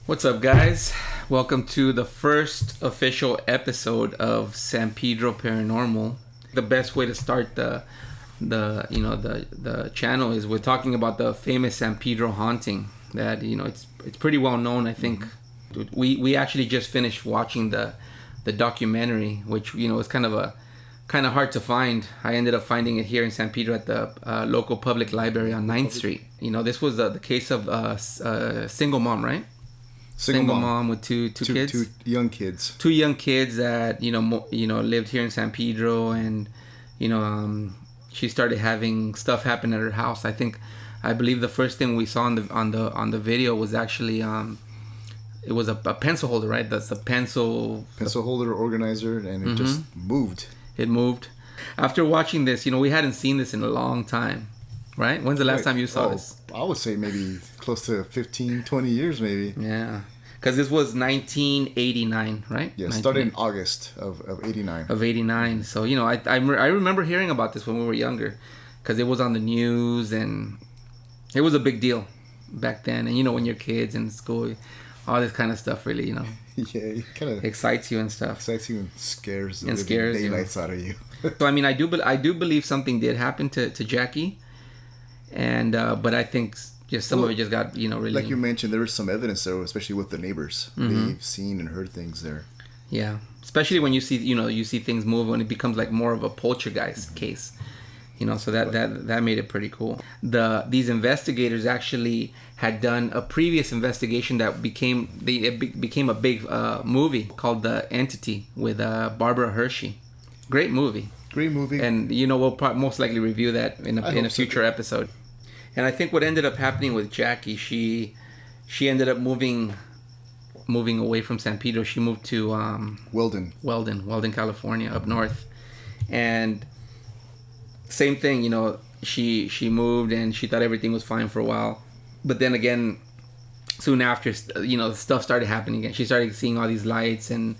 What's up, guys? Welcome to the first official episode of San Pedro Paranormal. The best way to start the channel is we're talking about the famous San Pedro Haunting. That it's pretty well known. I think we actually just finished watching the documentary, which is kind of hard to find. I ended up finding it here in San Pedro at the local public library on 9th Street. This was the case of a single mom, right? Single mom with two kids. Two young kids. Two young kids that lived here in San Pedro, and she started having stuff happen at her house. I believe the first thing we saw on the video was actually it was a pencil holder, right? That's a pencil holder organizer, and it just moved. It moved. After watching this, we hadn't seen this in a long time, right? When's the last time you saw this? I would say maybe close to 15, 20 years maybe. Yeah. Because this was 1989, right? Yeah, started in August of 89. Of 89. So, I remember hearing about this when we were younger. Because it was on the news and it was a big deal back then. And, when you're kids in school, all this kind of stuff really, Yeah, it kind of excites you and stuff. Excites you and scares the daylights out of you. So, I do believe something did happen to Jackie. And, but I think... some of it just got, really... Like you mentioned, there was some evidence there, especially with the neighbors. They've seen and heard things there. Yeah. Especially when you see, you see things move, when it becomes like more of a poltergeist case. So that made it pretty cool. These investigators actually had done a previous investigation that became a big movie called The Entity with Barbara Hershey. Great movie. And, we'll most likely review that in a future episode. And I think what ended up happening with Jackie, she ended up moving away from San Pedro. She moved to Weldon, California, up north. And same thing, she moved and she thought everything was fine for a while. But then again, soon after, stuff started happening again. She started seeing all these lights, and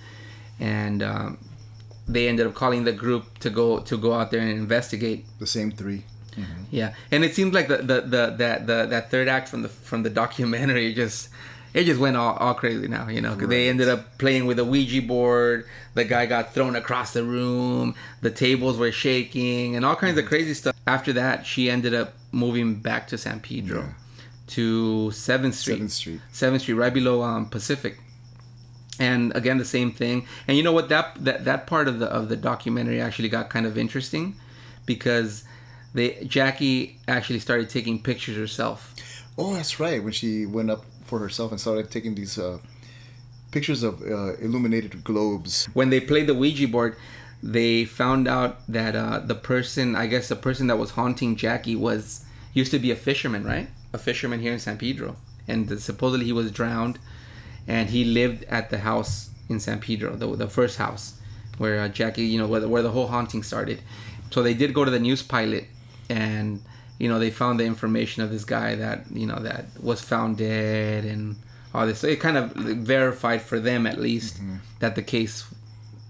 they ended up calling the group to go out there and investigate. The same three. Mm-hmm. Yeah, and it seems like that third act from the documentary it just went all crazy now, because they ended up playing with a Ouija board. The guy got thrown across the room. The tables were shaking and all kinds of crazy stuff. After that, she ended up moving back to San Pedro to 7th Street. 7th Street, right below Pacific. And again, the same thing. And you know what? That part of the documentary actually got kind of interesting because Jackie actually started taking pictures herself. Oh, that's right. When she went up for herself and started taking these pictures of illuminated globes. When they played the Ouija board, they found out that the person that was haunting Jackie used to be a fisherman, right? A fisherman here in San Pedro. And supposedly he was drowned, and he lived at the house in San Pedro, the first house where Jackie, where the whole haunting started. So they did go to the news pilot, and they found the information of this guy that that was found dead and all this. So it kind of verified for them, at least, that the case,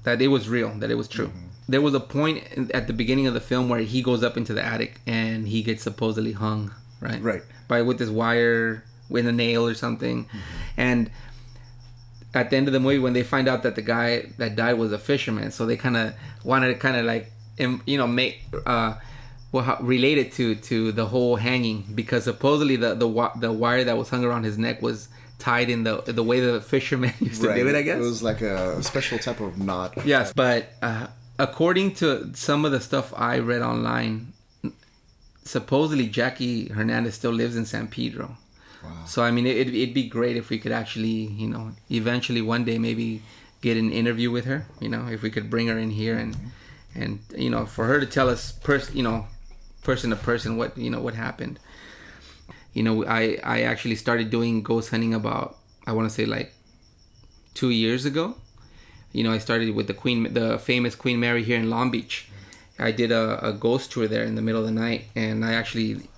that it was real, that it was true. There was a point at the beginning of the film where he goes up into the attic and he gets supposedly hung, right? Right. With this wire, with a nail or something. And at the end of the movie, when they find out that the guy that died was a fisherman, so they kind of wanted to make related to the whole hanging, because supposedly the wire that was hung around his neck was tied in the way the fishermen used to do it, I guess. It was like a special type of knot. Yes, but according to some of the stuff I read online, supposedly Jackie Hernandez still lives in San Pedro. Wow. So it'd be great if we could actually eventually one day maybe get an interview with her. If we could bring her in here and for her to tell us person to person what happened. I actually started doing ghost hunting about, I want to say, like 2 years ago. I started with the famous Queen Mary here in Long Beach. I did a ghost tour there in the middle of the night, and I actually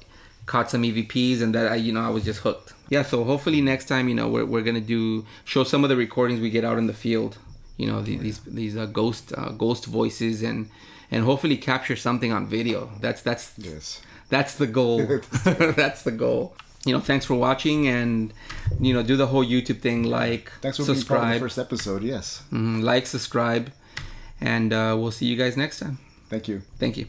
caught some EVPs, and that I was just hooked. Yeah, so hopefully next time we're gonna show some of the recordings we get out in the field. These ghost voices, and hopefully capture something on video. That's yes. That's the goal. That's the goal. thanks for watching, and do the whole YouTube thing, like, thanks for subscribe. being part of the first episode. Yes. Like, subscribe, and we'll see you guys next time. Thank you. Thank you.